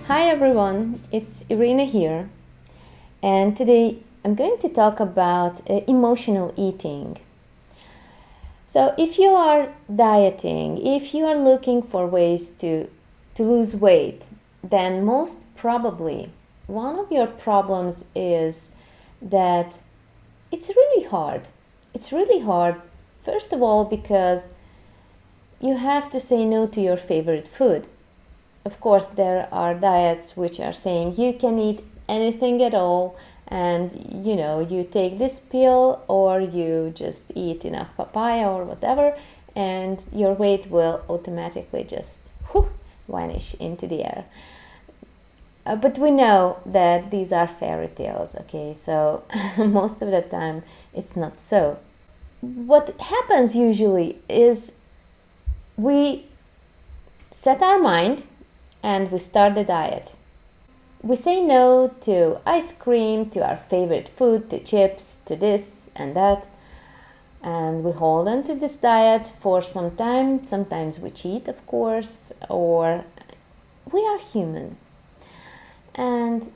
Hi everyone, it's Irina here, and today I'm going to talk about emotional eating. So, if you are dieting, if you are looking for ways to lose weight, then most probably one of your problems is that it's really hard. It's really hard, first of all, because you have to say no to your favorite food. Of course, there are diets which are saying you can eat anything at all, and you take this pill or you just eat enough papaya or whatever, and your weight will automatically just vanish into the air. But we know that these are fairy tales, okay? So most of the time it's not so. What happens usually is we set our mind and we start the diet. We say no to ice cream, to our favorite food, to chips, to this and that. And we hold on to this diet for some time. Sometimes we cheat, of course, or we are human. And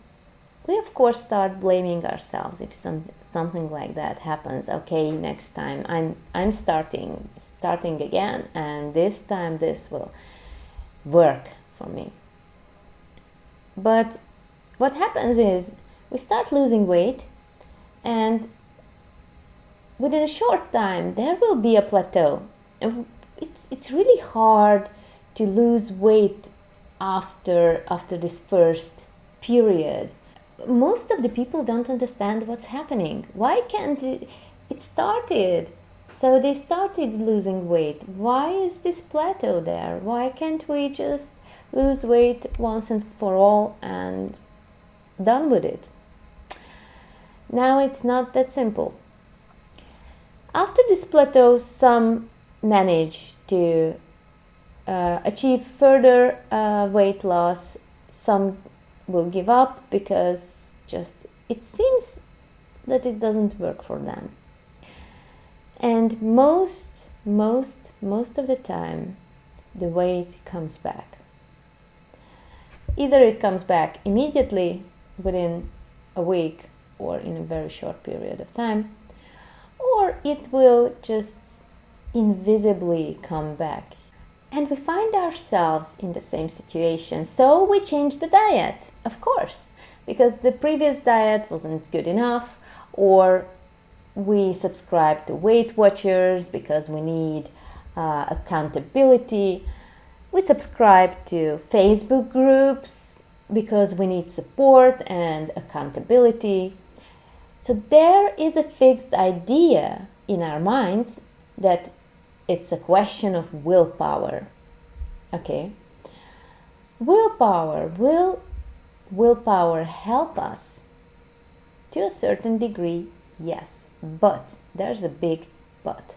we, of course, start blaming ourselves if something like that happens. Okay, next time I'm starting again, and this time this will work for me. But what happens is we start losing weight, and within a short time there will be a plateau. It's really hard to lose weight after this first period. Most of the people don't understand what's happening. Why can't it started? So they started losing weight. Why is this plateau there? Why can't we just lose weight once and for all and done with it? Now it's not that simple. After this plateau, some manage to achieve further weight loss. Some will give up because just it seems that it doesn't work for them. And most of the time, the weight comes back. Either it comes back immediately within a week or in a very short period of time, or it will just invisibly come back. And we find ourselves in the same situation. So we change the diet, of course, because the previous diet wasn't good enough, or we subscribe to Weight Watchers because we need accountability. We subscribe to Facebook groups because we need support and accountability. So there is a fixed idea in our minds that it's a question of willpower. Okay? Will willpower help us? To a certain degree, yes. But there's a big but.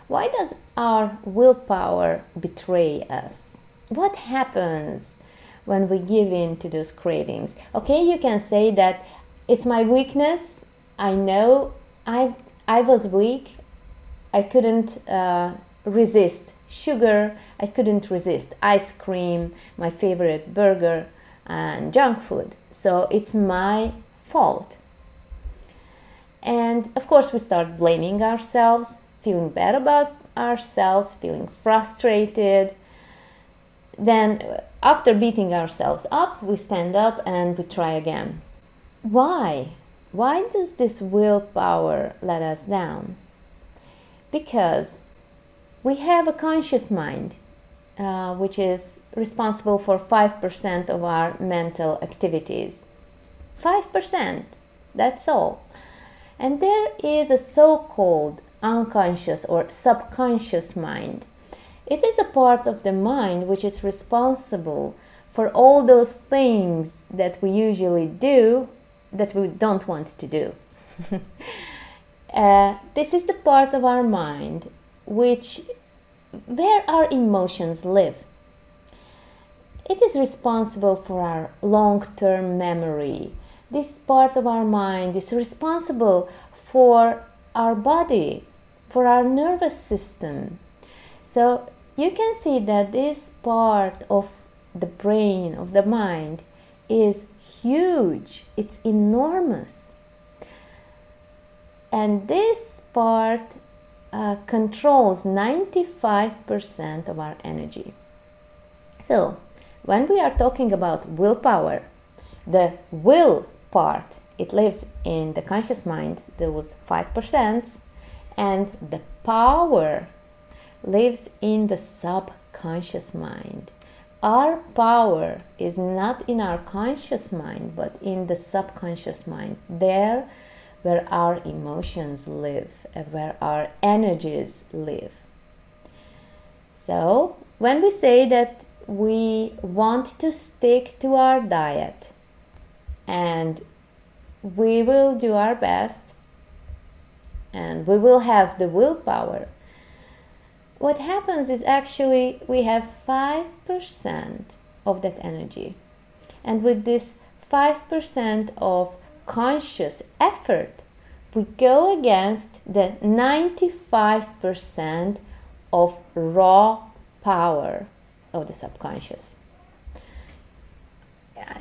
Why does our willpower betray us? What happens when we give in to those cravings? Okay, you can say that it's my weakness. I know I was weak. I couldn't resist sugar. I couldn't resist ice cream, my favorite burger, and junk food. So it's my fault. And of course, we start blaming ourselves, feeling bad about ourselves, feeling frustrated. Then, after beating ourselves up, we stand up and we try again. Why? Why does this willpower let us down? Because we have a conscious mind, which is responsible for 5% of our mental activities. 5%, that's all. And there is a so-called unconscious or subconscious mind. It is a part of the mind which is responsible for all those things that we usually do that we don't want to do. This is the part of our mind where our emotions live. It is responsible for our long-term memory. This part of our mind is responsible for our body, for our nervous system. So you can see that this part of the brain, of the mind, is huge. It's enormous. And this part controls 95% of our energy. So, when we are talking about willpower, the will part, it lives in the conscious mind, those 5%, and the power lives in the subconscious mind. Our power is not in our conscious mind, but in the subconscious mind, there where our emotions live, where our energies live. So, when we say that we want to stick to our diet and we will do our best and we will have the willpower, what happens is actually we have 5% of that energy. And with this 5% of conscious effort, we go against the 95% of raw power of the subconscious.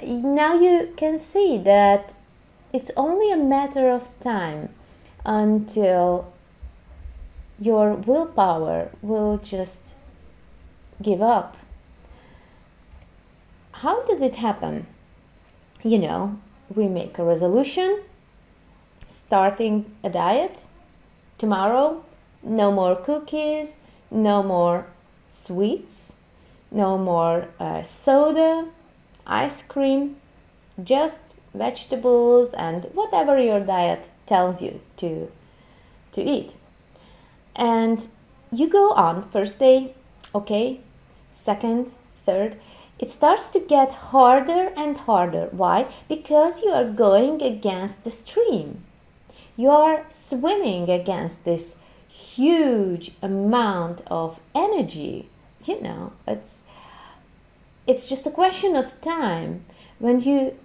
Now you can see that it's only a matter of time until your willpower will just give up. How does it happen? We make a resolution, starting a diet. Tomorrow, no more cookies, no more sweets, no more soda, ice cream, just vegetables and whatever your diet tells you to eat. And you go on, first day, okay, second, third. It starts to get harder and harder. Why? Because you are going against the stream. You are swimming against this huge amount of energy. It's just a question of time when you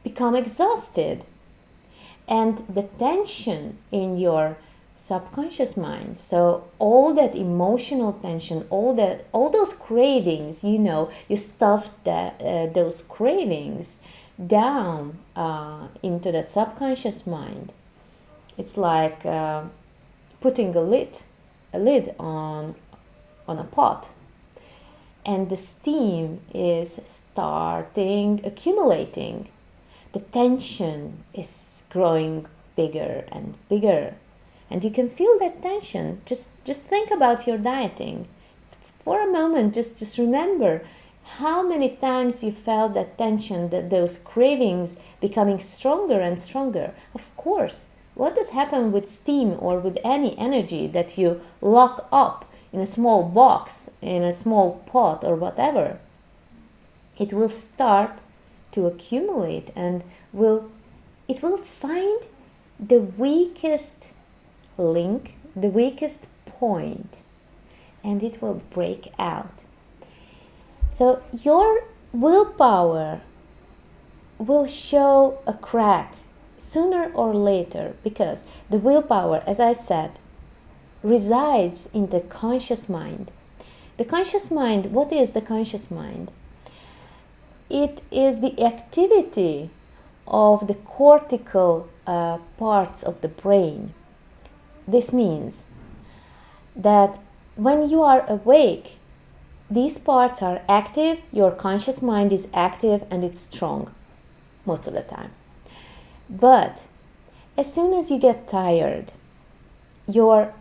become exhausted. And the tension in your subconscious mind, so all that emotional tension, all those cravings, you stuff those cravings down into that subconscious mind. It's like putting a lid on a pot, and the steam is starting accumulating. The tension is growing bigger and bigger. And you can feel that tension. Just think about your dieting. For a moment, just remember how many times you felt that tension, those cravings becoming stronger and stronger. Of course, what does happen with steam or with any energy that you lock up in a small box, in a small pot or whatever? It will start to accumulate and it will find the weakest link, the weakest point, and it will break out. So your willpower will show a crack sooner or later, because the willpower, as I said, resides in the conscious mind. The conscious mind, what is the conscious mind? It is the activity of the cortical parts of the brain. This means that when you are awake, these parts are active, your conscious mind is active and it's strong most of the time. But as soon as you get tired, your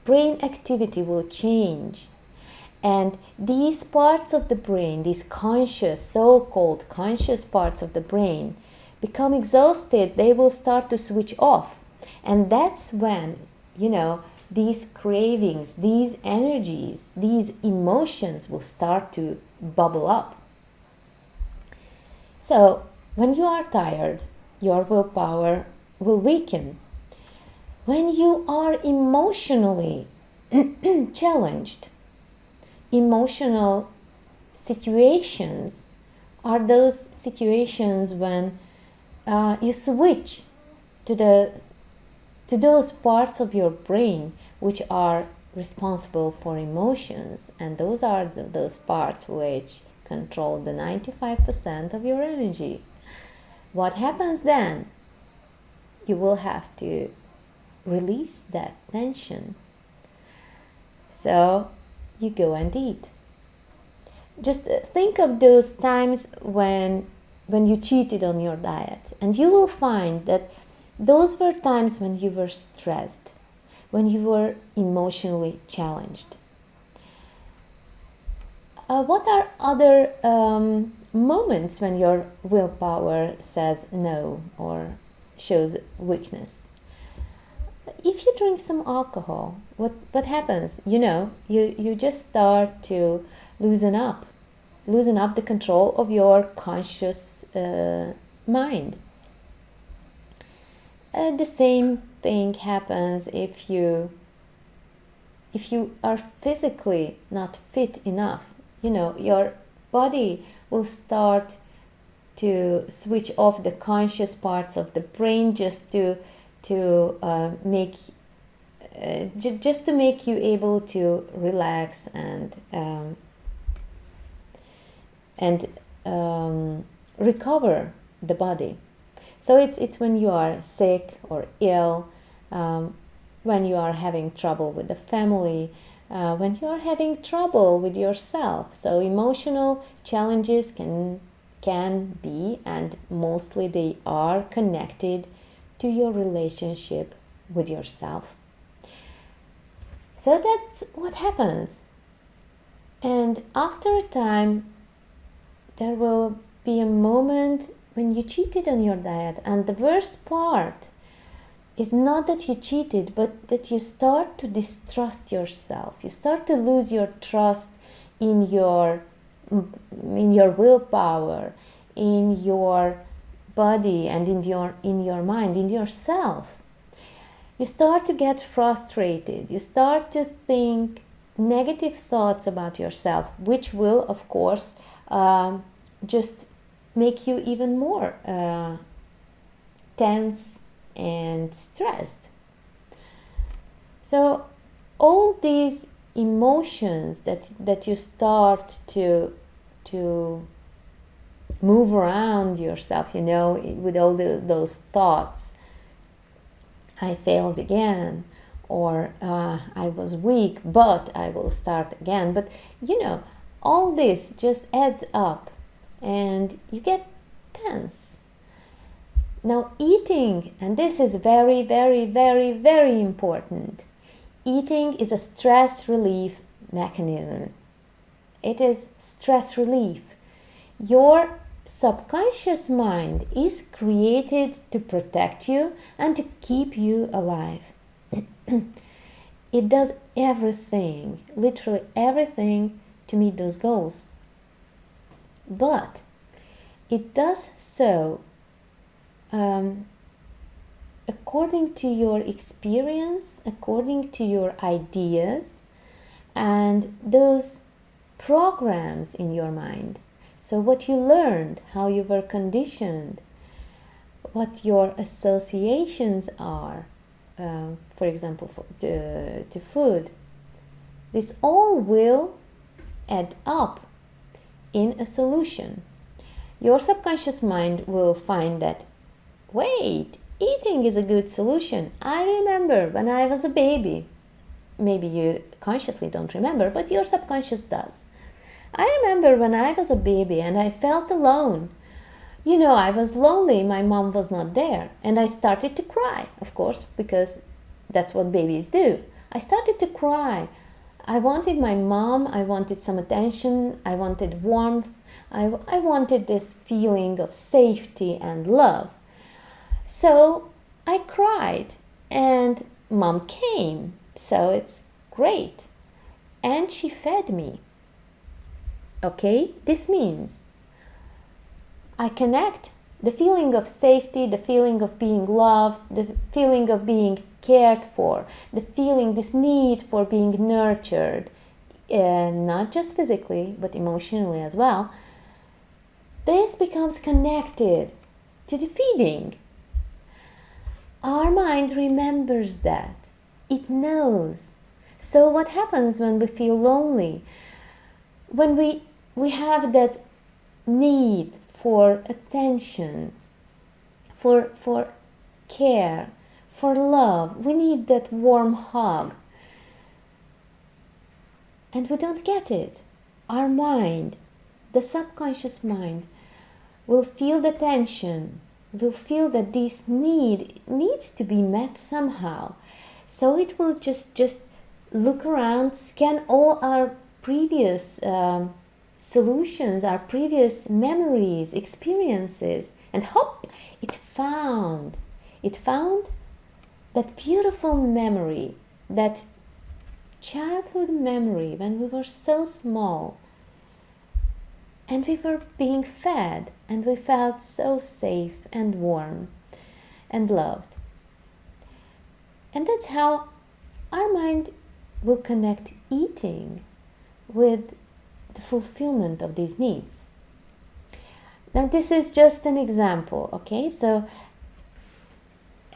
brain activity will change. And these parts of the brain, these conscious, so-called conscious parts of the brain, become exhausted. They will start to switch off. And that's when, these cravings, these energies, these emotions will start to bubble up. So, when you are tired, your willpower will weaken. When you are emotionally challenged, emotional situations are those situations when you switch to those parts of your brain which are responsible for emotions, and those are those parts which control the 95% of your energy. What happens then? You will have to release that tension. So you go and eat. Just think of those times when you cheated on your diet, and you will find that those were times when you were stressed, when you were emotionally challenged. What are other moments when your willpower says no or shows weakness? If you drink some alcohol, what happens? You just start to loosen up the control of your conscious mind. The same thing happens if you are physically not fit enough. Your body will start to switch off the conscious parts of the brain just to make you able to relax and recover the body. So it's when you are sick or ill, when you are having trouble with the family, when you are having trouble with yourself. So emotional challenges can be, and mostly they are, connected to your relationship with yourself. So that's what happens. And after a time, there will be a moment when you cheated on your diet. And the worst part is not that you cheated, but that you start to distrust yourself. You start to lose your trust in your willpower, in your body, and in your mind, in yourself. You start to get frustrated. You start to think negative thoughts about yourself, which will, of course, just make you even more tense and stressed. So all these emotions that you start to move around yourself, with all those thoughts. I failed again, or I was weak, but I will start again. But all this just adds up and you get tense. Now eating, and this is very, very, very, very important. Eating is a stress relief mechanism. It is stress relief. Your subconscious mind is created to protect you and to keep you alive. It does everything, literally everything, to meet those goals. But it does so according to your experience, according to your ideas, and those programs in your mind. So what you learned, how you were conditioned, what your associations are, for example, to food. This all will add up in a solution. Your subconscious mind will find that, wait, eating is a good solution. I remember when I was a baby. Maybe you consciously don't remember, but your subconscious does. I remember when I was a baby and I felt alone. I was lonely, my mom was not there, and I started to cry, of course, because that's what babies do. I started to cry. I wanted my mom, I wanted some attention, I wanted warmth, I wanted this feeling of safety and love. So I cried, and mom came, so it's great. And she fed me. Okay, this means I connect the feeling of safety, the feeling of being loved, the feeling of being cared for, this need for being nurtured, not just physically, but emotionally as well. This becomes connected to the feeding. Our mind remembers that. It knows. So what happens when we feel lonely? When we we have that need for attention, for care, for love. We need that warm hug. And we don't get it. Our mind, the subconscious mind, will feel the tension, will feel that this needs to be met somehow. So it will just look around, scan all our previous solutions, our previous memories, experiences, and hop, it found that beautiful memory, that childhood memory when we were so small and we were being fed and we felt so safe and warm and loved. And that's how our mind will connect eating with the fulfillment of these needs. Now, this is just an example, okay? So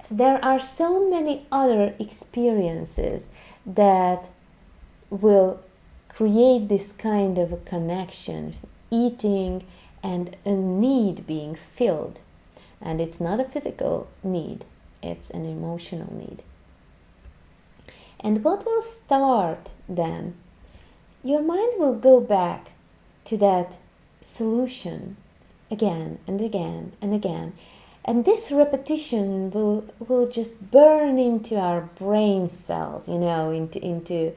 there are so many other experiences that will create this kind of a connection, eating and a need being filled. And it's not a physical need, it's an emotional need. And what will start then? Your mind will go back to that solution again and again and again. And this repetition will just burn into our brain cells, into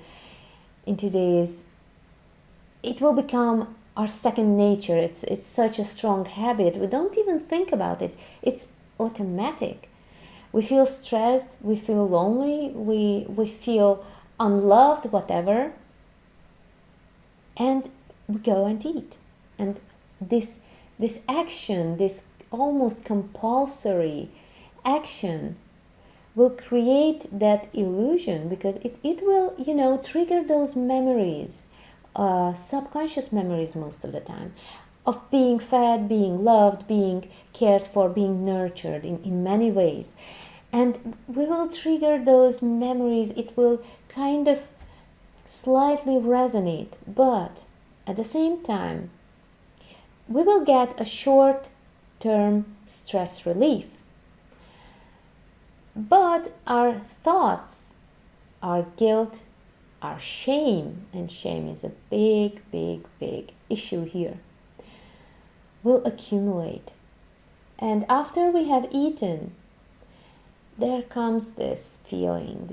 these. It will become our second nature. It's such a strong habit. We don't even think about it. It's automatic. We feel stressed, we feel lonely, we feel unloved, whatever. And we go and eat. And this action, this almost compulsory action will create that illusion, because it will, trigger those memories, subconscious memories most of the time, of being fed, being loved, being cared for, being nurtured in many ways. And we will trigger those memories. It will kind of slightly resonate, but at the same time, we will get a short-term stress relief. But our thoughts, our guilt, our shame, and shame is a big, big, big issue here, will accumulate. And after we have eaten, there comes this feeling,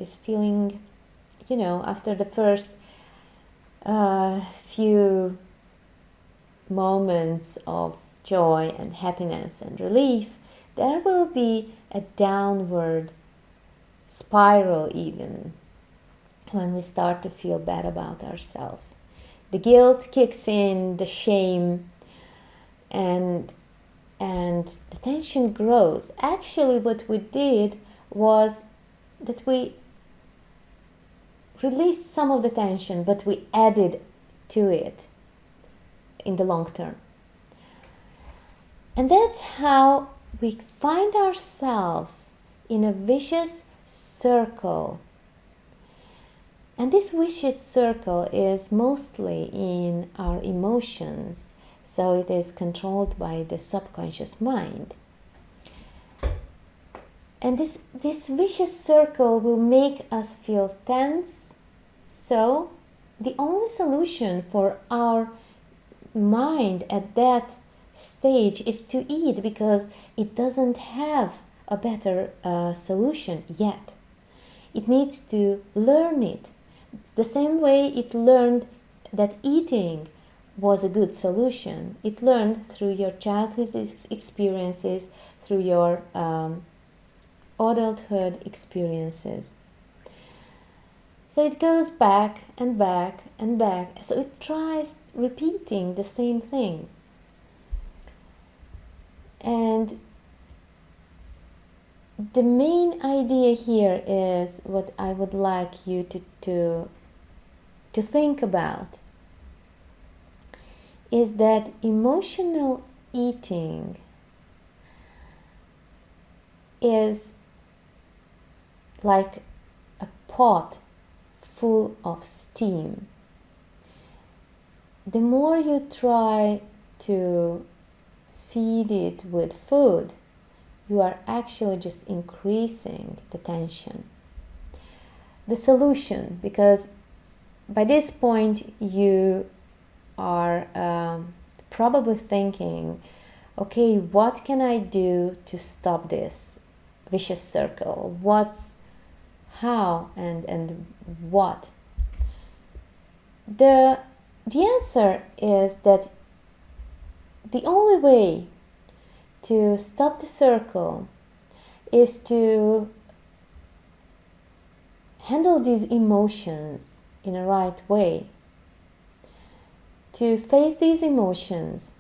after the first few moments of joy and happiness and relief, there will be a downward spiral even when we start to feel bad about ourselves. The guilt kicks in, the shame, and the tension grows. Actually, what we did was that we released some of the tension, but we added to it in the long term. And that's how we find ourselves in a vicious circle. And this vicious circle is mostly in our emotions, so it is controlled by the subconscious mind. And this vicious circle will make us feel tense. So the only solution for our mind at that stage is to eat, because it doesn't have a better solution yet. It needs to learn it. The same way it learned that eating was a good solution. It learned through your childhood experiences, through your adulthood experiences. So it goes back and back and back. So it tries repeating the same thing. And the main idea here is what I would like you to think about, is that emotional eating is like a pot full of steam. the more you try to feed it with food, you are actually just increasing the tension. The solution, because by this point you are probably thinking, okay, what can I do to stop this vicious circle? How and what? The answer is that the only way to stop the circle is to handle these emotions in a right way, to face these emotions,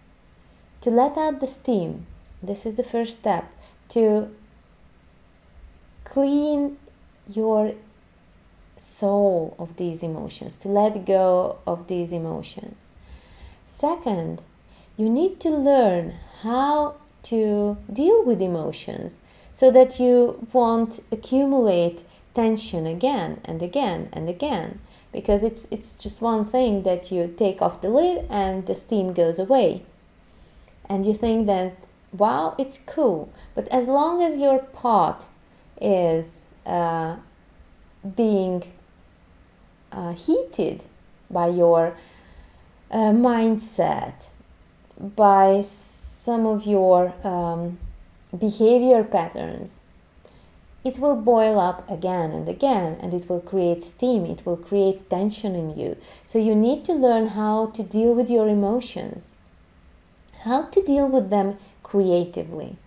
to let out the steam. This is the first step, to clean your soul of these emotions, to let go of these emotions. Second, you need to learn how to deal with emotions so that you won't accumulate tension again and again and again, because it's just one thing that you take off the lid and the steam goes away and you think that, wow, it's cool. But as long as your pot is being heated by your mindset, by some of your behavior patterns, it will boil up again and again, and it will create steam, it will create tension in you. So you need to learn how to deal with your emotions, how to deal with them creatively.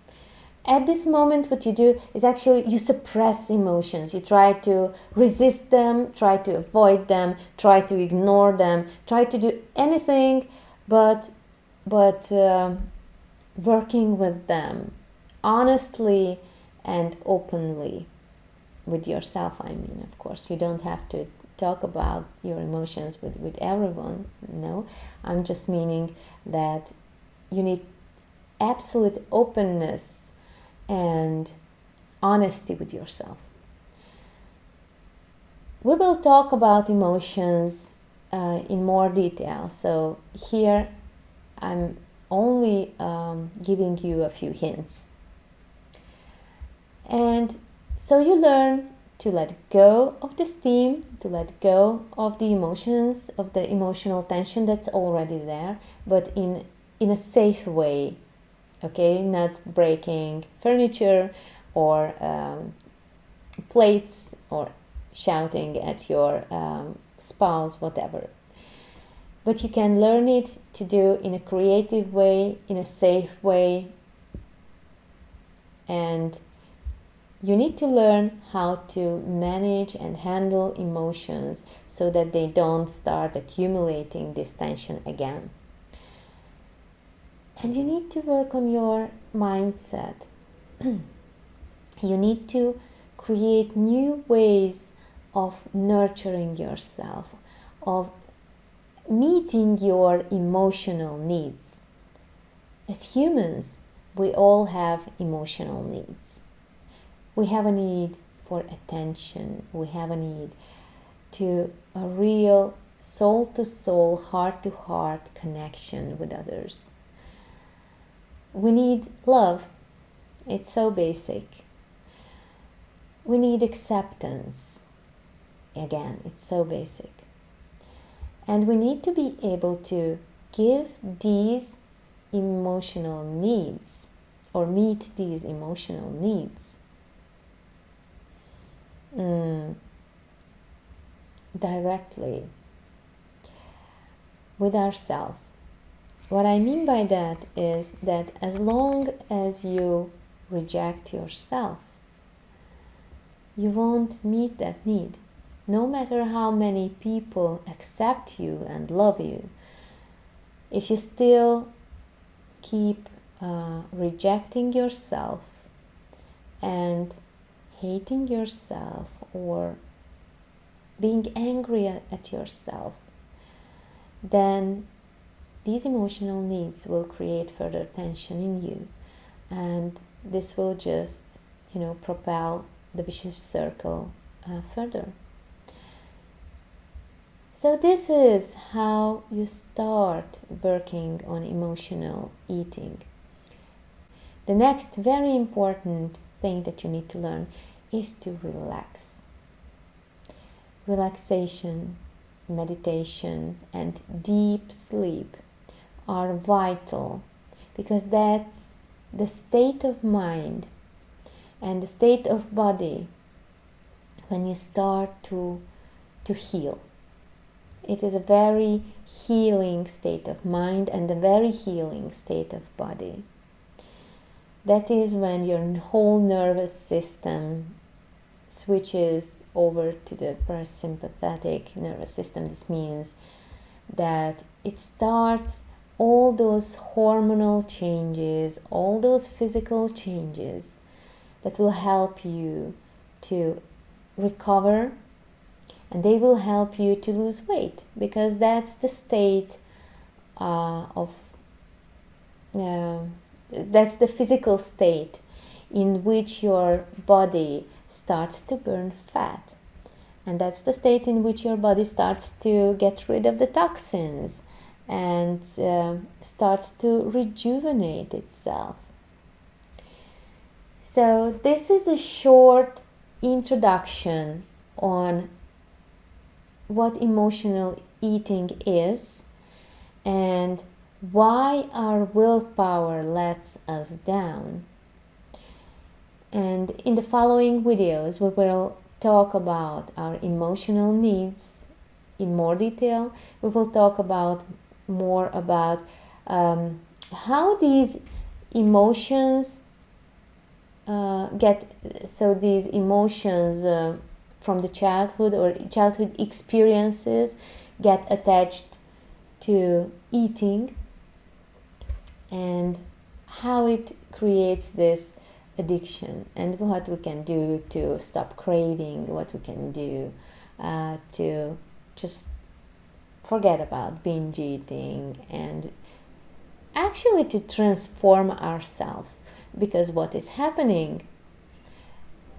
At this moment, what you do is actually you suppress emotions. You try to resist them, try to avoid them, try to ignore them, try to do anything but working with them honestly and openly with yourself. I mean, of course, you don't have to talk about your emotions with everyone. No, I'm just meaning that you need absolute openness and honesty with yourself. We will talk about emotions in more detail. So here I'm only giving you a few hints. And so you learn to let go of the steam, to let go of the emotions, of the emotional tension that's already there, but in a safe way, okay? Not breaking furniture or plates or shouting at your spouse, whatever. But you can learn it to do in a creative way, in a safe way, and you need to learn how to manage and handle emotions so that they don't start accumulating this tension again. And you need to work on your mindset. You need to create new ways of nurturing yourself, of meeting your emotional needs. As humans, we all have emotional needs. We have a need for attention. We have a need to a real soul-to-soul, heart-to-heart connection with others. We need love. It's so basic. We need acceptance. Again, it's so basic. And we need to be able to give these emotional needs or meet these emotional needs directly with ourselves. What I mean by that is that as long as you reject yourself, you won't meet that need. No matter how many people accept you and love you, if you still keep rejecting yourself and hating yourself or being angry at yourself, then these emotional needs will create further tension in you, and this will just, propel the vicious circle further. So this is how you start working on emotional eating. The next very important thing that you need to learn is to relax. Relaxation, meditation, and deep sleep are vital because that's the state of mind and the state of body when you start to heal. It is a very healing state of mind and a very healing state of body. That is when your whole nervous system switches over to the parasympathetic nervous system. This means that it starts all those hormonal changes, all those physical changes that will help you to recover, and they will help you to lose weight, because that's the state that's the physical state in which your body starts to burn fat. And that's the state in which your body starts to get rid of the toxins and starts to rejuvenate itself. So this is a short introduction on what emotional eating is and why our willpower lets us down. And in the following videos, we will talk about our emotional needs in more detail. We will talk more about how these emotions these emotions from the childhood or childhood experiences get attached to eating, and how it creates this addiction, and what we can do to stop craving, what we can do to just forget about binge eating, and actually to transform ourselves. Because what is happening,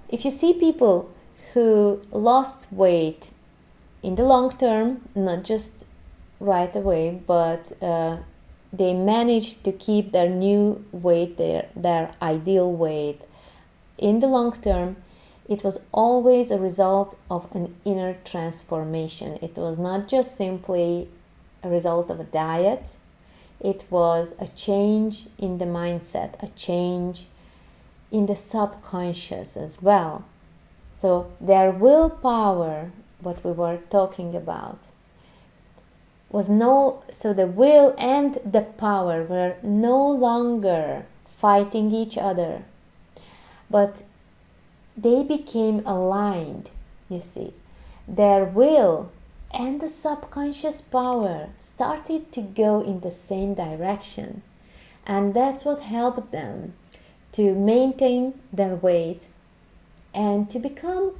if you see people who lost weight in the long term, not just right away, but they managed to keep their new weight, their ideal weight in the long term, it was always a result of an inner transformation. It was not just simply a result of a diet. It was a change in the mindset, a change in the subconscious as well. So their willpower, what we were talking about, so the will and the power were no longer fighting each other, but they became aligned. You see, their will and the subconscious power started to go in the same direction, and that's what helped them to maintain their weight and to become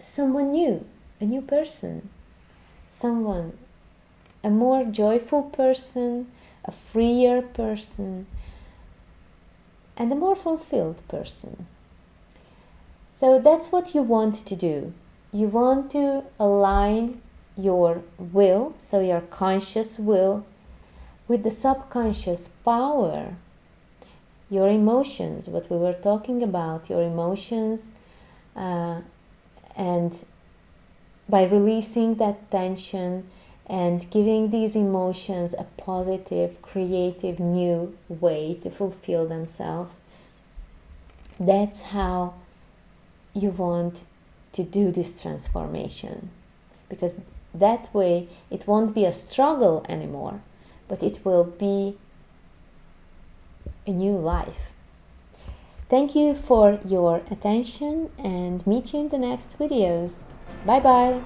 someone new, a new person, a more joyful person, a freer person, and a more fulfilled person. So that's what you want to do. You want to align your will, so your conscious will, with the subconscious power, your emotions, what we were talking about, your emotions, and by releasing that tension and giving these emotions a positive, creative, new way to fulfill themselves, that's how you want to do this transformation. Because that way it won't be a struggle anymore, but it will be a new life. Thank you for your attention, and meet you in the next videos. Bye bye.